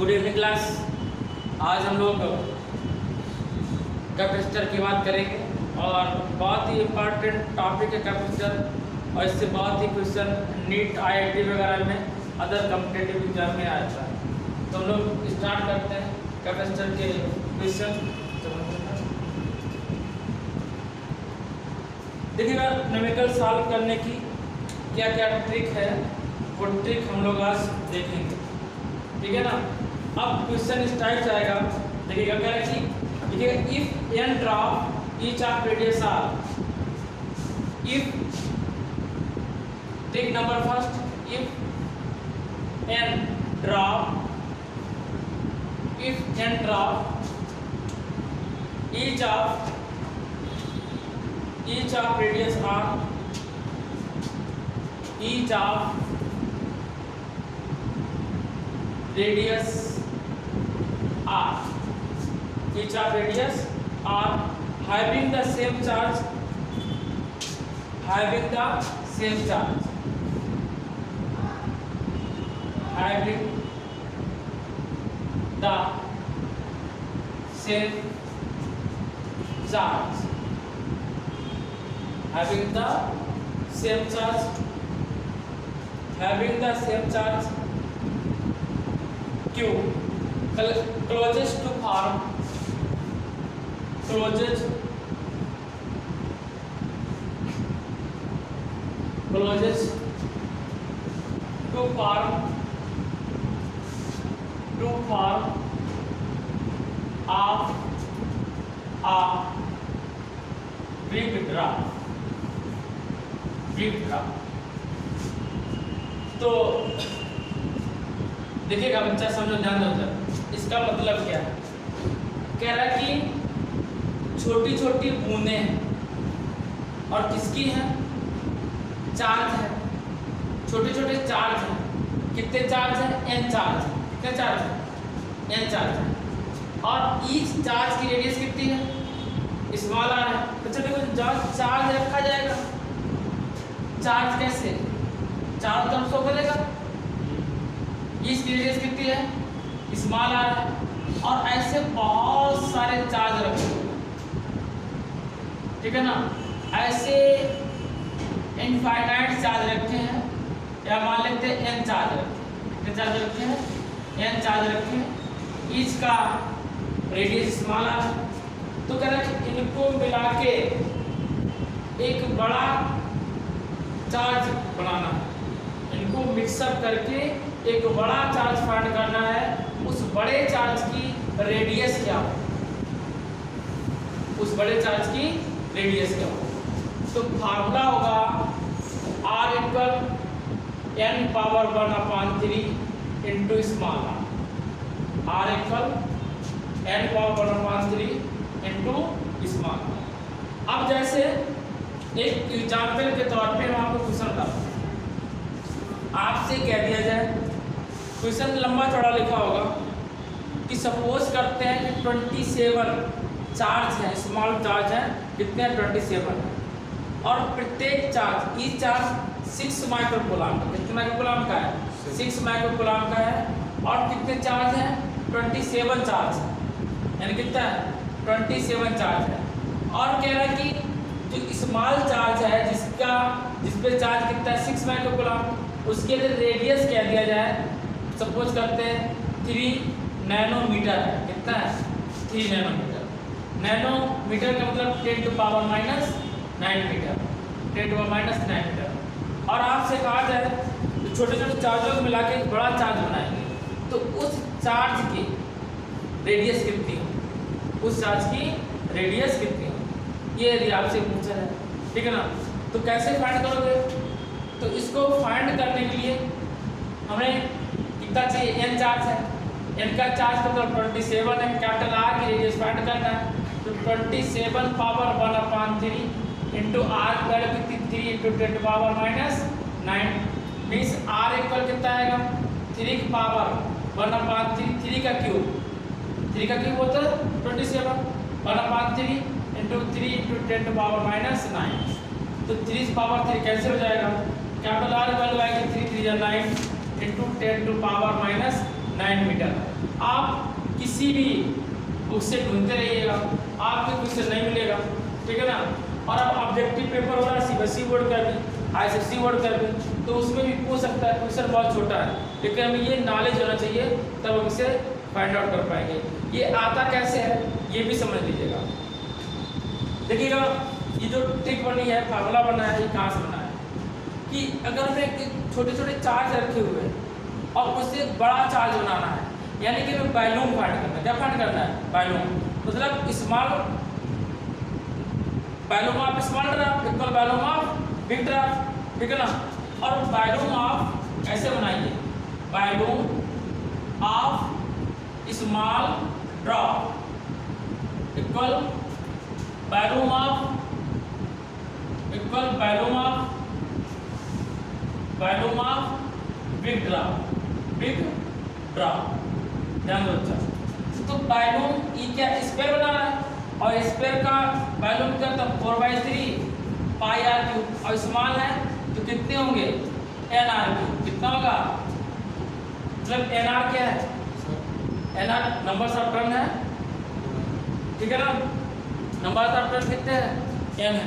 Good evening class. आज हम लोग कैपेसिटर की बात करेंगे और बहुत ही इम्पॉर्टेंट टॉपिक है कैपेसिटर, और इससे बहुत ही क्वेश्चन नीट IIT वगैरह में अदर कॉम्पिटिटिव एग्जाम में आया था। तो हम लोग स्टार्ट करते हैं कैपेसिटर के क्वेश्चन। देखिएगा न्यूमेरिकल सॉल्व करने की क्या क्या ट्रिक है, वो ट्रिक हम लोग आज देखेंगे, ठीक है ना। अब क्वेश्चन इस टाइप से आएगा, देखिएगा क्या है कि देखिएगा if n drop each of radius R, if take number first, if n drop each of radius r, each of radius r, each of radius r having the same charge, having the same charge, having the same charge, having the same charge, having the same charge q, closest to form, closest to form of a big drop, big drop। तो देखिएगा बच्चा समझो, ध्यान दो। इसका मतलब क्या है? कह रहा है कि छोटी छोटी बूंदें हैं और किसकी हैं? चार्ज है, छोटे छोटे चार्ज हैं। कितने चार्ज हैं? n चार्ज है। कितने चार्ज है? n चार्ज है। और ईच चार्ज की रेडियस कितनी है? स्मॉल r है। बच्चा देखो, जब चार्ज रखा जाएगा, चार्ज कैसे चारों तरफ शो करेगा। इसकी रेडियस कितनी है? स्मॉल r है। और ऐसे बहुत सारे चार्ज रखे, ठीक है ना। ऐसे इनफाइनाइट चार्ज रखे हैं, या मान लेते हैं n चार्ज रखे। कितने चार्ज रखे हैं? n चार्ज रखे हैं। ईच का रेडियस स्मॉल r है। तो कह रहा है कि इनको मिला के एक बड़ा चार्ज बनाना है, इनको मिक्सअप करके एक बड़ा चार्ज फाइंड करना है। उस बड़े चार्ज की रेडियस क्या हो? उस बड़े चार्ज की रेडियस क्या हो? तो फार्मूला होगा r equal n power 1/3 into small r, r equal n power 1/3 into small. अब जैसे एक एग्जाम्पल के तौर पे मैं आपको क्वेश्चन बताऊँ। आपसे कह दिया जाए, क्वेश्चन लंबा चौड़ा लिखा होगा कि सपोज करते हैं कि 27 चार्ज है, स्मॉल चार्ज है। कितने? 27 है। और प्रत्येक चार्ज, ईच चार्ज 6 माइक्रोकूलम का। कितने माइक्रोकूलम का है? 6 माइक्रोकूलम का है। और कितने चार्ज है? 27 चार्ज है। यानी कितना है? 27 चार्ज है। और कह रहा है कि जो स्मॉल चार्ज है, जिस पे चार्ज कितना है? 6 माइक्रोकूलम, उसके लिए रेडियस क्या दिया जाए? सपोज करते हैं 3 नैनोमीटर है। कितना है? 3 नैनोमीटर। नैनोमीटर का मतलब 10 to power minus 9 metre, 10 to power minus 9 metre. और आपसे कहा जाए तो छोटे छोटे चार्जों को मिला के एक बड़ा चार्ज बनाएंगे, तो उस चार्ज की रेडियस कितनी हो? उस चार्ज की रेडियस कितनी हो? ये यदि आपसे पूछा है, ठीक है ना। तो कैसे फाइंड करोगे? तो इसको फाइंड करने के लिए हमें कितना चाहिए? n चार्ज है। n का चार्ज मतलब 27 है। कैपिटल R की रेडियस फाइंड करना है। तो 27 पावर 1/3 इंटू r वैल्यू कितनी? 3 into 10 to power minus 9 means r equal कितना आएगा? 3 की पावर 1/3, 3 का क्यूब, 3 का क्यूब होता है 27, 1/3 into 3 into 10 to power minus 9। तो 3 पावर 3 कैंसिल हो जाएगा। कैपिटल R वैल्यू आएगी 3 3 9 into 10 to power minus 9 metre. आप किसी भी बुक से ढूंढते रहिएगा, आपको क्वेश्चन नहीं मिलेगा, ठीक है ना। और अब ऑब्जेक्टिव पेपर हो रहा है सीबीएसई बोर्ड का भी, आईसीएसई बोर्ड का भी, तो उसमें भी पूछ सकता है, क्वेश्चन बहुत छोटा है, लेकिन हमें ये नॉलेज होना चाहिए, तब हम इसे फाइंड आउट कर पाएंगे। ये आता कैसे है ये भी समझ लीजिएगा। देखिएगा ये जो ट्रिक बनी है, फार्मूला बना है, ये कहाँ से बना है कि अगर हमें छोटे छोटे चार्ज रखे हुए हैं और उससे एक बड़ा चार्ज बनाना है, यानी कि हमें वॉल्यूम फाइंड करना है। क्या फाइंड करना है? वॉल्यूम, मतलब small volume of small drop equal volume of big drop, ठीक है ना। और वॉल्यूम ऑफ ऐसे बनाइए, volume of small drop equal volume of big drop, ध्यान दो अच्छा। तो वॉल्यूम ये क्या स्क्वायर बना रहा है, और स्क्वायर का वॉल्यूम क्या था 4/3 पाई आर क्यूब, और स्मॉल है तो कितने होंगे एन आर क्यूब, कितना होगा, मतलब एन आर क्या है, N R numbers of turn है, ठीक है ना। नंबर ऑफ टर्न कितने हैं, एन है।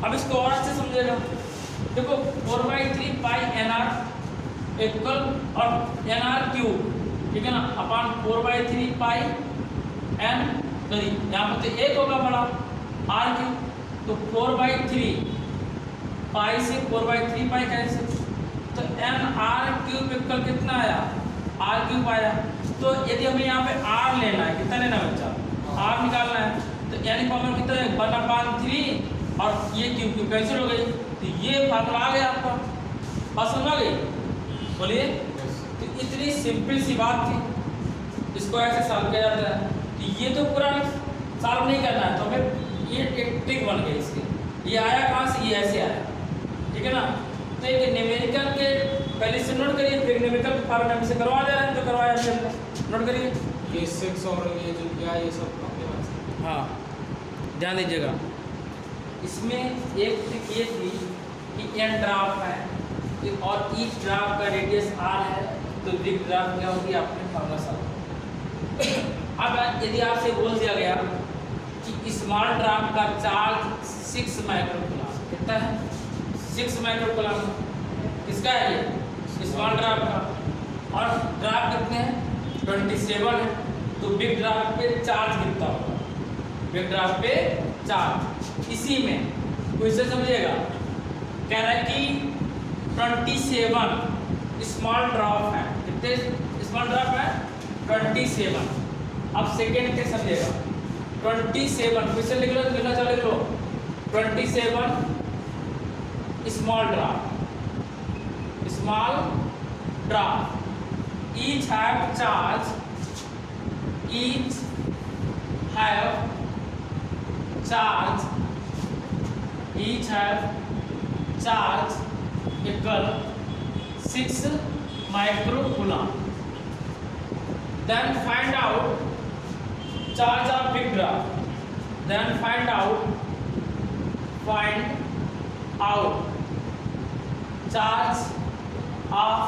अब इसको और अच्छे समझेगा, देखो 4/3 पाई एन आर इक्वल और एन आर क्यूब, ठीक है ना, अपॉन 4/3 पाई एन, यहाँ पर तो एक होगा बड़ा आर क्यूब, तो 4/3 पाई से 4/3 पाई कैंसिल, तो एन आर क्यूब इक्वल कितना आया, आर क्यूब आया। तो यदि हमें यहाँ पे आर लेना है, कितना लेना है बच्चा, आर निकालना है, तो यानी फॉर्मूला कितना है 1/3, और ये क्यूब कैंसिल हो गई, तो ये फार्मूला आ गया आपका। बात समझ आ गई, बोलिए। तो इतनी सिंपल सी बात थी, इसको ऐसे सॉल्व किया जाता है। तो ये तो पूरा सॉल्व नहीं करना है, तो हमें ये एक ट्रिक बन गई इसकी। ये आया कहाँ से, ये ऐसे आया, ठीक है ना। तो एक न्यूमेरिकल के पहले से नोट करिए, फिर न्यूमेरिकल फार्मूला में से करवा दे रहे हैं, जो करवाया हमने नोट करिए। ये 6 और ये जो क्या ये सब अपने पास है। हाँ ध्यान दीजिएगा, इसमें एक ट्रिक ये थी कि एन ड्राफ्ट है और ईच ड्राफ्ट का रेडियस आर है, तो बिग ड्राफ्ट क्या होगी, आपने फार्मूला सॉल्व। अब यदि आपसे बोल दिया गया कि स्मॉल ड्राफ्ट का चार्ज 6 माइक्रोकूलम, कितना है 6 माइक्रोकूलम, किसका है ये स्मॉल ड्राफ्ट का, और ड्राफ्ट कितने हैं 27 है, तो बिग ड्राफ्ट पे चार्ज कितना होगा, बिग ड्राफ्ट पे चार्ज। इसी में क्वेश्चन समझिएगा, कह रहा है कि 27 स्मॉल ड्रॉप है, कितने स्मॉल ड्रॉप है 27। अब सेकेंड के समझिएगा, 27 क्वेश्चन लिख लो, लिखना चाहो लिख लो, 27 small drop, each have charge equal 6 microcoulomb. Then find out charge of big draft. Then find out charge of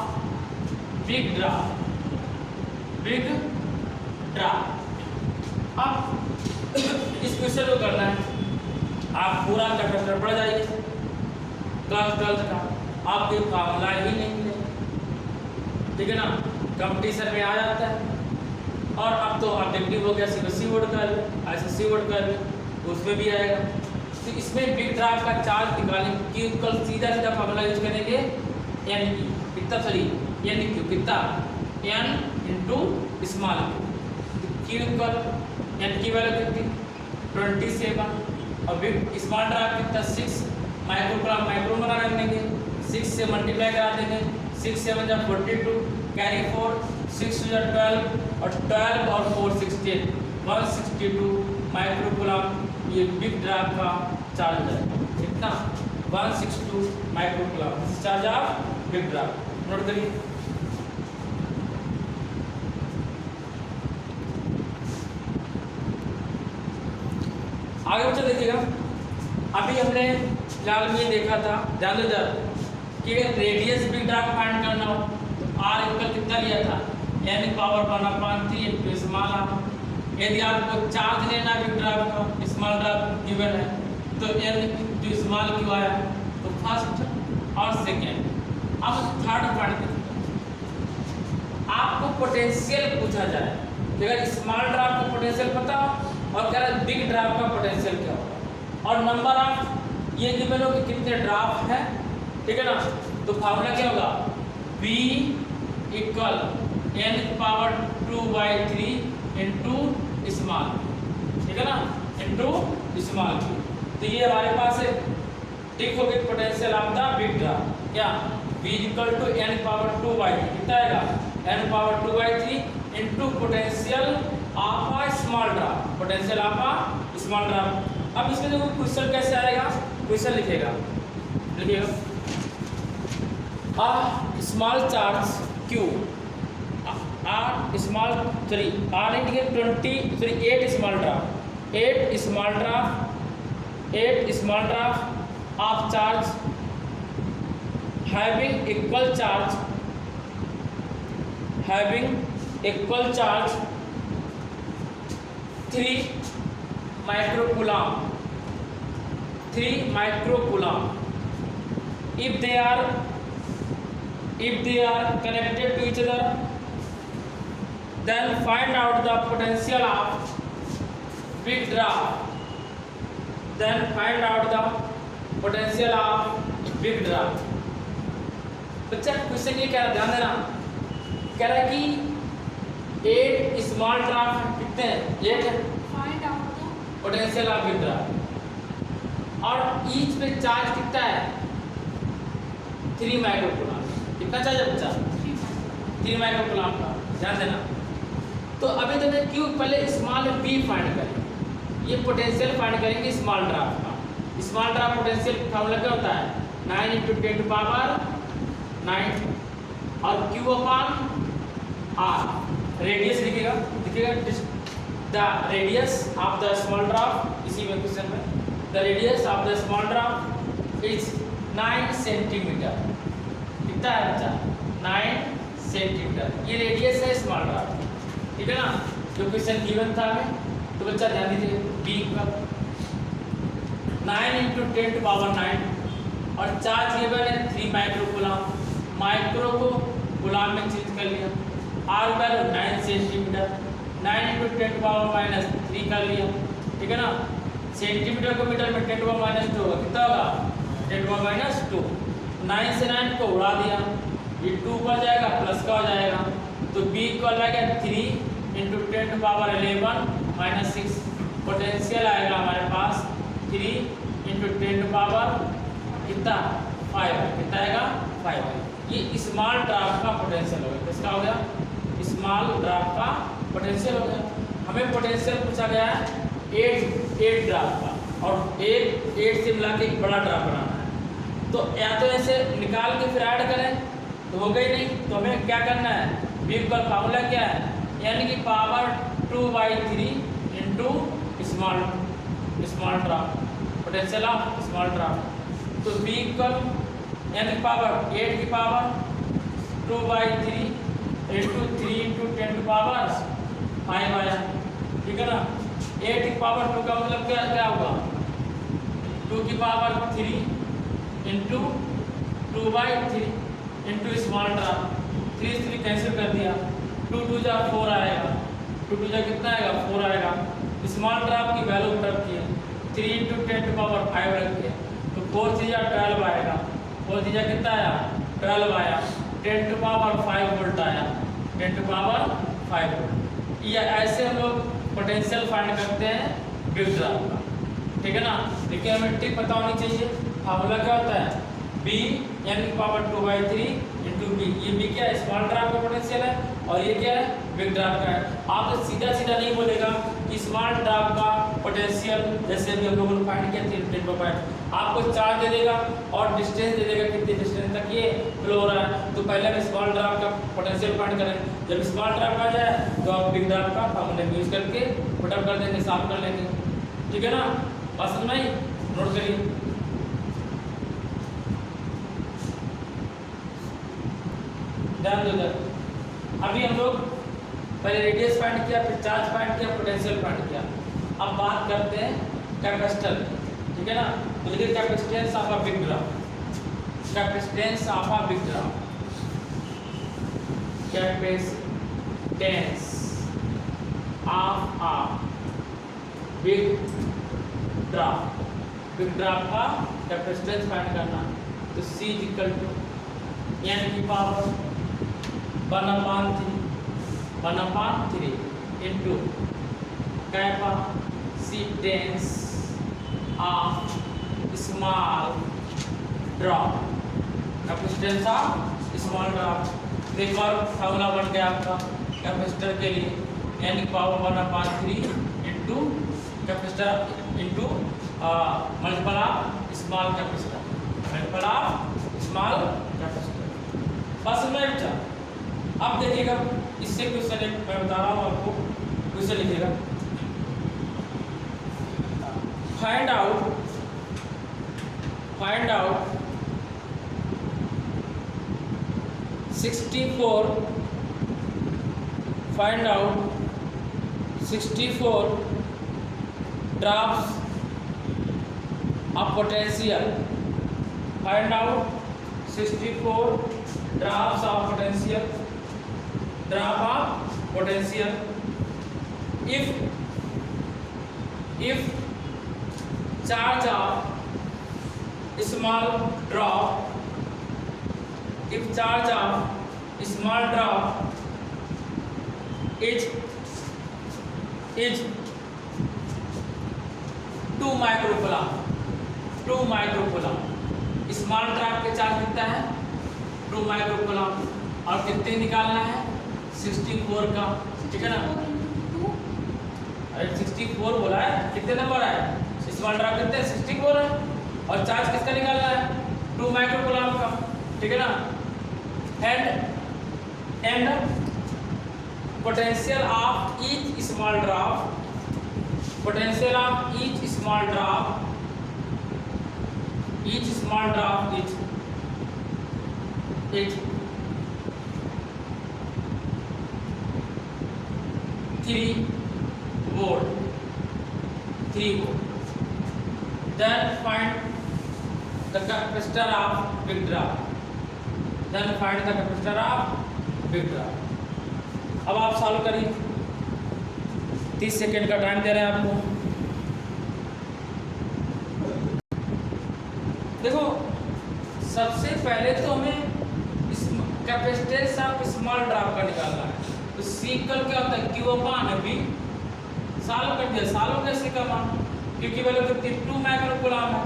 big draft. अब इस क्वेश्चन को करना है, आप पूरा कंडक्टर पढ़ जाइए क्लास 12 का, आपके फार्मूला ही नहीं मिलेगा, ठीक है ना, कंपटीशन में आ जाता है। और अब तो ऑब्जेक्टिव हो गया सीबीएसई बोर्ड का, आईसीएसई बोर्ड का, उसमें भी आएगा। तो इसमें बिग ड्राफ्ट का चार्ज निकालने की कल सीधा फार्मूला यूज करेंगे, एन ई कितना, सॉरी एन क्यू कितना, N into small Q equal N की वैल्यू कितनी 27, और बिग स्मॉल ड्राफ्ट कितना 6 माइक्रोकूलम, माइक्रोन बना देंगे, 6 से मल्टीप्लाई करा देंगे, 6 7 जा 42, कैरी 4, 6 2 जा 12, और 12 और 4 16, 162 माइक्रोकूलम ये बिग ड्राफ्ट का चार्ज है, कितना 162 microcoulomb charge of big draft. Note करिए, आगे बच्चा देखिएगा। अभी हमने फिलहाल में देखा था, ध्यान दो कि रेडियस बिग ड्राफ्ट फाइंड करना हो तो आर इक्वल कितना लिया था, n की पावर 1/3 इंटू स्मॉल r। यदि आपको चार्ज लेना बिग ड्रॉप का, स्मॉल ड्रॉप गिवन है, तो n इंटू स्मॉल क्यों आया, तो फर्स्ट और सेकेंड। अब थर्ड पॉइंट आपको पोटेंशियल पूछा जाए, अगर स्मॉल ड्रॉप का पोटेंशियल पता हो और कह रहा है बिग ड्रॉप का पोटेंशियल क्या होगा, और नंबर ऑफ ये गिवन हो कि कितने ड्रॉप है, ठीक है ना। तो फार्मूला क्या होगा, V इक्वल n की पावर 2/3 इंटू स्मॉल, ठीक है ना, इंटू स्मॉल। तो ये हमारे पास है टिक हो गई potential of the big drop, क्या V इक्वल टू n की पावर 2/3 कितना आएगा, n की power 2/3 into potential of a small drop, potential of a small drop. अब इसमें देखो क्वेश्चन कैसे आएगा, क्वेश्चन लिखिएगा a small charge q r small 3 r indicate 8 small drop of charge having equal charge 3 microcoulomb if they are connected to each other, then find out the potential of big drop. बच्चा question ये कह रहा है, ध्यान देना, कह रहा है कि 8 स्मॉल ड्रॉप कितने हैं, 8 है, find out the potential of big drop, और ईच पे चार्ज कितना है, 3 माइक्रोकूलम। कितना चाहिए बच्चा, 3 माइक्रोकूलम का, ध्यान देना। तो अभी तो मैं क्यों पहले स्मॉल बी फाइंड करें, ये पोटेंशियल फाइंड करेंगे स्मॉल ड्रॉप का। स्मॉल ड्रॉप पोटेंशियल फॉर्मूला क्या होता है, 9 × 10⁹ और क्यू अपॉन आर, रेडियस लिखिएगा the radius of the small drop, इसी में क्वेश्चन में the radius of the small drop is 9 centimetre. कितना है बच्चा, 9 सेंटीमीटर, ये रेडियस है स्मॉल ड्रॉप, ठीक है ना, जो क्वेश्चन गिवन था हमें। तो बच्चा ध्यान दीजिए, बी का 9 × 10⁹ और चार्ज गिवन है 3 माइक्रोकूलम, माइक्रो को कूलम में चेंज कर लिया, आर वैल्यू 9 सेंटीमीटर, 9 × 10⁻³ कर लिया, ठीक है ना। सेंटीमीटर को मीटर में 10⁻² होगा, कितना होगा, 10⁻²। 9 से 9 को उड़ा दिया, ये 2 का जाएगा प्लस का हो जाएगा, तो बी इक्वल आएगा 3 × 10⁻11-6। पोटेंशियल आएगा हमारे पास 3 × 10⁻5, कितना 5, कितना आएगा 5। ये स्मॉल ड्रॉप का पोटेंशियल हो गया, किसका हो गया, स्मॉल ड्रॉप का पोटेंशियल हो गया। हमें पोटेंशियल पूछा गया है 8 ड्रॉप का, और 8 से मिला के एक बड़ा ड्रॉप बनाना है। तो या तो ऐसे निकाल के फिर ऐड करें तो हो गई नहीं, तो हमें क्या करना है, बी का फार्मूला क्या है, n की power 2/3 into small drop, potential of small drop. तो बी इक्वल n की पावर 8 की पावर 2/3 इंटू 3 × 10⁵ आया, ठीक है ना। 8 की पावर 2 का मतलब क्या होगा, 2 की power 3 into 2/3 into small drop, 3 cancel कर दिया, 2 2 जा 4 आएगा, 2 2 जा कितना आएगा 4 आएगा। स्मॉल ड्रॉप की वैल्यू पुट की है, 3 × 10⁵ रख के, तो 4 3 जा 12 आएगा, 4 3 जा कितना आया 12 आया, 10⁵ वोल्ट आया, 10⁵ वोल्ट। या ऐसे हम लोग पोटेंशियल फाइंड करते हैं बिग ड्रॉप का, ठीक है ना। लेकिन हमें टिक पता होनी चाहिए, फार्मूला क्या होता है, b n की पावर 2/3 इंटू बी। ये बी क्या है, स्मॉल ड्रॉप का पोटेंशियल है, और ये क्या है, बिग ड्रॉप का है। आप सीधा नहीं बोलेगा कि स्मॉल ड्रॉप का पोटेंशियल, जैसे अभी हम लोगों ने फाइंड किया 10⁻, आपको चार्ज दे देगा और डिस्टेंस दे देगा, कितनी डिस्टेंस तक ये फ्लो हो रहा है। तो पहले हम स्मॉल ड्रॉप का पोटेंशियल फाइंड करें, जब स्मॉल ड्रॉप आ जाए तो आप बिग ड्रॉप का फार्मूला यूज करके पुटअप कर देंगे, साफ कर लेंगे, ठीक है ना। बात समझ में आई, नोट करिए। ध्यान दो, अभी हम लोग पहले रेडियस फाइंड किया, फिर चार्ज फाइंड किया, पोटेंशियल फाइंड किया। अब बात करते हैं कैपेसिटर, ठीक है ना। तो लिखिए capacitance of a big drum, capacitance of a big drum, capacitance of a big drum, big drum का कैपेसिटेंस फाइंड करना। तो C इक्वल टू n की power 1/3 into capacitance of small drop, capacitance of small drop. एक और formula बन गया आपका capacitor के लिए, n की power 1/3 into capacitor into multiple of small capacitor, multiple of small capacitor. बस में बेटा अब देखिएगा इससे क्वेश्चन एक मैं बता रहा हूँ आपको, क्वेश्चन लिखिएगा। Find out find out 64 find out 64 drops of potential, find out 64 drops of potential, drop of potential if charge of small drop, if charge of small drop is 2 microcoulomb, 2 microcoulomb, small drop के charge कितना है 2 microcoulomb, और कितने निकालना है 64 का, ठीक है ना। अरे 64 बोला है, कितने नंबर है स्मॉल ड्रॉप कितने 64 है, और चार्ज किसका निकालना है 2 माइक्रोकूलम का, ठीक है ना। And potential of each small drop, potential of each small drop is 3 volt. Then find the capacitor of big drop. अब आप सॉल्व करिए, 30 सेकेंड का टाइम दे रहे हैं आपको। देखो सबसे पहले तो हमें कैपेसिटेंस ऑफ स्मॉल ड्रॉप का निकालना है। तो सीकल क्या होता है Q/V, सॉल्व कर दिया। सॉल्व कैसे करना, Q की वैल्यू कितनी 2 माइक्रोकूलम है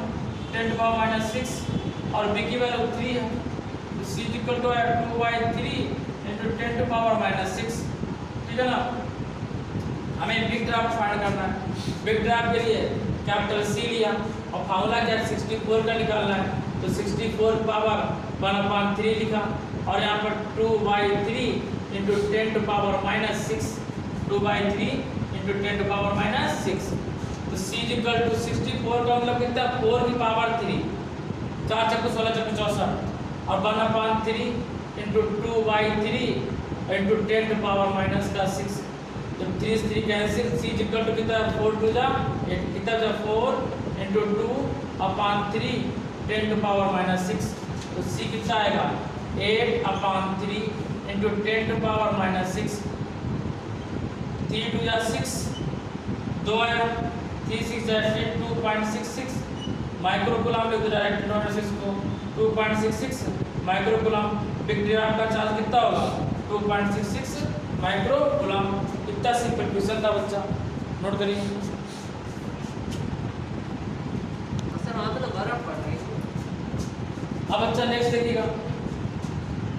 10⁻⁻6 और B की वैल्यू 3 है, तो C इक्वल टू है 2/3 × 10⁻⁻6, ठीक है ना। हमें बिग ड्रॉप फाइंड करना है। बिग ड्रॉप के लिए कैपिटल C लिया और फार्मूला क्या 64 का निकालना है, तो 64 पावर 1/3 लिखा, और यहाँ पर 2/3 × 10⁻⁻6, 2/3 × 10⁻⁻6, तो C इक्वल टू 64 का मतलब कितना 4 की पावर 3, 4 × 16 × 64, और 1/3 × 2/3 × 10⁻⁻6, तो 3 3 कैंसिल। C इक्वल टू कितना 4 2 जा 8, कितना जा 4 × 2/3 10⁻⁻6, तो C कितना आएगा 8/3 × 10⁻⁻6, 3 2 जा 6, 2 आया 3 6 जा 2.66 माइक्रोकूलम, लिख दो डायरेक्ट 6 को 2.66 माइक्रोकूलम। बिग ड्रॉप का चार्ज कितना होगा 2.66 माइक्रोकूलम। इतना सिंपल क्वेश्चन था बच्चा, नोट करिए। सर वहाँ पे तो बर्फ पड़ रही है। अब अच्छा नेक्स्ट देखिएगा,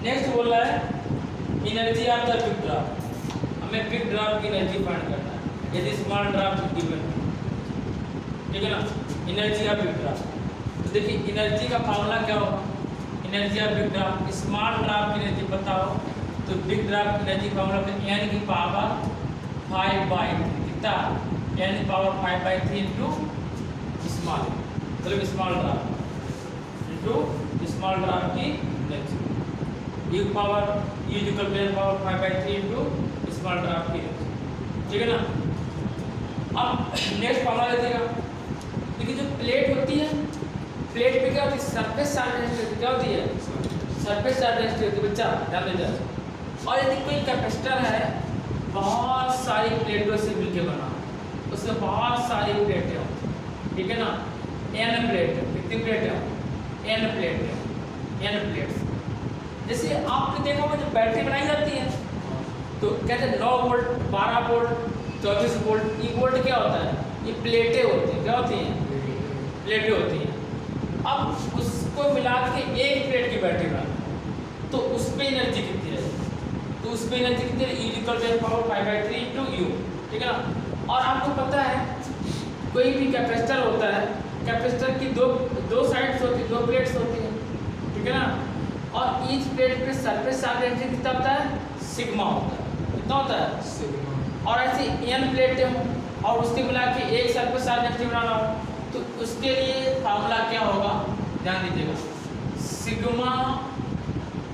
नेक्स्ट बोल रहा है energy of the big drop. हमें बिग ड्रॉप की एनर्जी फाइंड करना है यदि स्मॉल ड्रॉप गिवन है, ठीक है ना। एनर्जी ऑफ बिग ड्रॉप, तो देखिए एनर्जी का फार्मूला क्या होगा, energy of big drop, small drop की एनर्जी बताओ, तो बिग ड्रॉप की एनर्जी फार्मूला पे n की पावर 5/3 कितना n की पावर 5/3 इंटू स्मॉल, मतलब small drop into small drop की energy, U equal to 10⁻⁵ into small drop की एनर्जी, ठीक है ना। अब नेक्स्ट फॉर्मूला देखिएगा, देखिए जो प्लेट होती है, प्लेट पे क्या होती है, सरफेस चार्ज डेंसिटी क्या होती है, सरफेस चार्ज डेंसिटी होती है बच्चा, ध्यान दीजिए। और यदि कोई कैपेसिटर है, बहुत सारी प्लेटों से मिलकर बना, उसमें बहुत सारी प्लेटें होती हैं, ठीक है ना, एन प्लेट है, कितनी प्लेट है, एन प्लेट है, एन प्लेट्स। जैसे आपने देखा होगा जब बैटरी बनाई जाती है तो कहते हैं 9 वोल्ट, 12 वोल्ट, 24 वोल्ट, ये वोल्ट क्या होता है, ये प्लेटें होती हैं, क्या होती हैं, प्लेटें होती हैं। अब उसको मिला के एक प्लेट की बैटरी बना तो उस पर एनर्जी कितनी है, तो उस पर एनर्जी कितनी है, E = 10⁻³ × U, ठीक है ना। और आपको पता है कोई भी कैपेसिटर होता है, कैपेसिटर की दो साइड्स होती है, दो प्लेट्स होती हैं, ठीक है ना। और ईच प्लेट पे सरफेस चार्ज डेंसिटी कितना होता है, सिग्मा होता है, कितना होता है, सिग्मा। और ऐसी एन प्लेटें हों और उसके मिला के एक सरफेस चार्ज डेंसिटी बनाना हो तो उसके लिए फार्मूला क्या होगा, ध्यान दीजिएगा, सिग्मा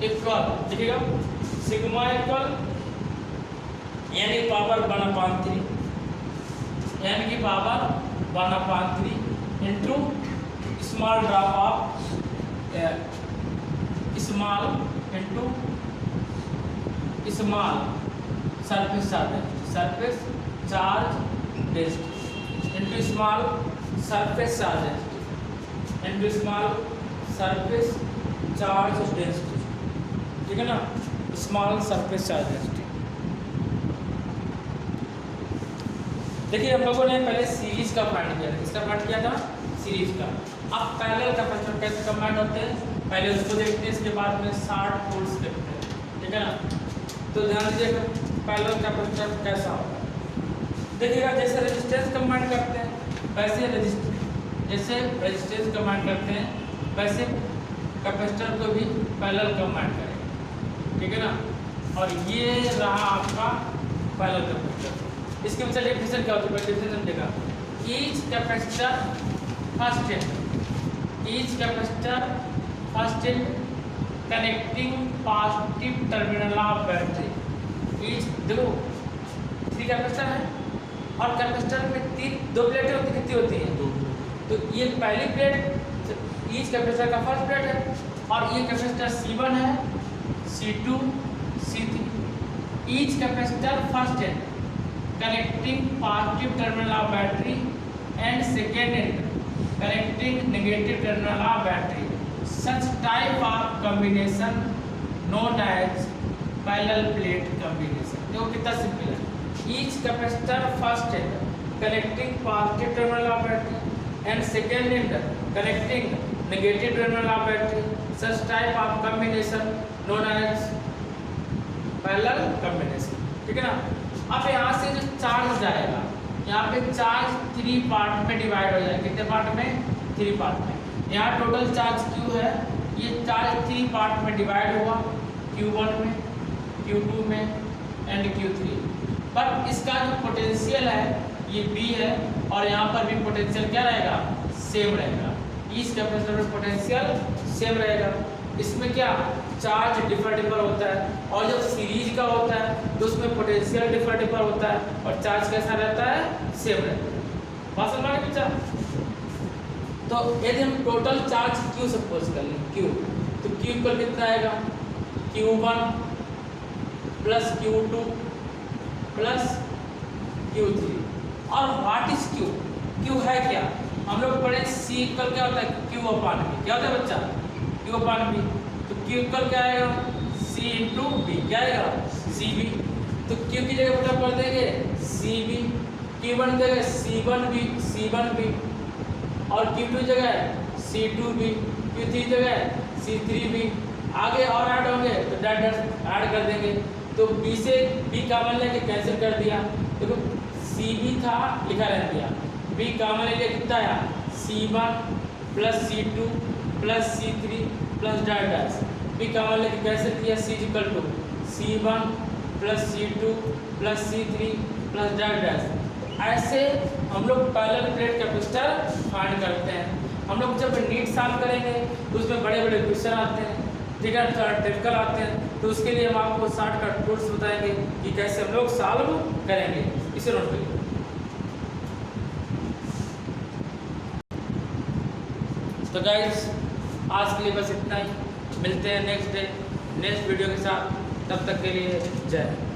इक्वल, देखिएगा, सिग्मा इक्वल n की पावर 1/3, n की power 1/3 into small drop of small into small surface charge density into small surface charge density into small surface charge density, ठीक है ना, स्मॉल सरफेस चार्ज डेंसिटी। देखिए हम लोगों ने पहले सीरीज का फाइंड किया था, किसका फाइंड किया था, सीरीज का। अब पैरेलल कैपेसिटर कैसे कंबाइंड होते हैं, पहले उसको देखते हैं, इसके बाद में 60 वोल्ट्स देखते हैं, ठीक है ना। तो ध्यान दीजिएगा पैरेलल कैपेसिटर कैसा होगा, देखिएगा जैसे रेजिस्टेंस कंबाइंड करते हैं वैसे रेजिस्टेंस कंबाइंड करते हैं वैसे कैपेसिटर को भी पैरेलल कंबाइंड करेंगे, ठीक है ना। और ये रहा आपका पैरेलल कैपेसिटर। इसके पीछे डेफिनेशन क्या होती है, डेफिनेशन देखा, each capacitor first in connecting positive terminal of battery. Each देखो 3 कैपेसिटर है और कैपेसिटर में 2 प्लेटें होती, कितनी होती हैं, तो ये पहली प्लेट ईच कैपेसिटर का फर्स्ट प्लेट है और ये कैपेसिटर C1 है, C2, C3। Each capacitor first in connecting positive terminal of battery and second in connecting negative terminal of battery. Such type of combination known as parallel plate combination. देखो कितना simple है, each capacitor first in connecting positive terminal of battery and second in connecting negative terminal of battery. Such type of combination known as parallel combination, ठीक है ना। अब यहाँ से जो चार्ज जाएगा, यहाँ पे चार्ज 3 पार्ट में डिवाइड हो जाएगा, कितने पार्ट में, 3 पार्ट में। यहाँ टोटल चार्ज Q है, ये चार्ज 3 पार्ट में डिवाइड हुआ, Q1 में, Q2 में एंड Q3। बट इसका जो पोटेंशियल है ये B है और यहाँ पर भी पोटेंशियल क्या रहेगा, सेम रहेगा। इस कैपेसिटर में पोटेंशियल सेम रहेगा। इसमें क्या चार्ज डिफर होता है और जब सीरीज का होता है तो उसमें पोटेंशियल डिफर होता है और चार्ज कैसा रहता है, सेम रहता है। बात समझ में बच्चा। तो यदि हम टोटल चार्ज Q सपोज कर लें, Q, तो Q इक्वल कितना आएगा, Q1 plus Q2 plus Q3। और व्हाट इज Q, Q है क्या, हम लोग पढ़े C इक्वल क्या होता है, Q/V, क्या होता है बच्चा, Q/V। तो Q इक्वल क्या आएगा, C × B, क्या आएगा, CB। तो Q की जगह पता पढ़ देंगे CB, Q1 की जगह C1B और Q2 जगह C2B, Q3 जगह C3B। आगे और ऐड होंगे तो डैट ऐड कर देंगे। तो B से B कॉमन लेके कैंसिल कर दिया, देखो CB था लिखा रह दिया, B कॉमन ले लिया, कितना आया, C1 plus C2 plus C3 plus that B common लेके कैंसिल किया, C = C1 plus C2 plus C3 plus that. ऐसे हम लोग पैरेलल प्लेट कैपेसिटर फाइंड करते हैं। हम लोग जब नीट सॉल्व करेंगे तो उसमें बड़े बड़े क्वेश्चन आते हैं, ठीक है, थोड़ा टिपिकल आते हैं, तो उसके लिए हम आपको शॉर्टकट टूल्स बताएंगे कि कैसे हम लोग सॉल्व करेंगे। इसे नोट करिए। तो गाइस आज के लिए बस इतना ही, मिलते हैं नेक्स्ट वीडियो के साथ, तब तक के लिए जय हिंद।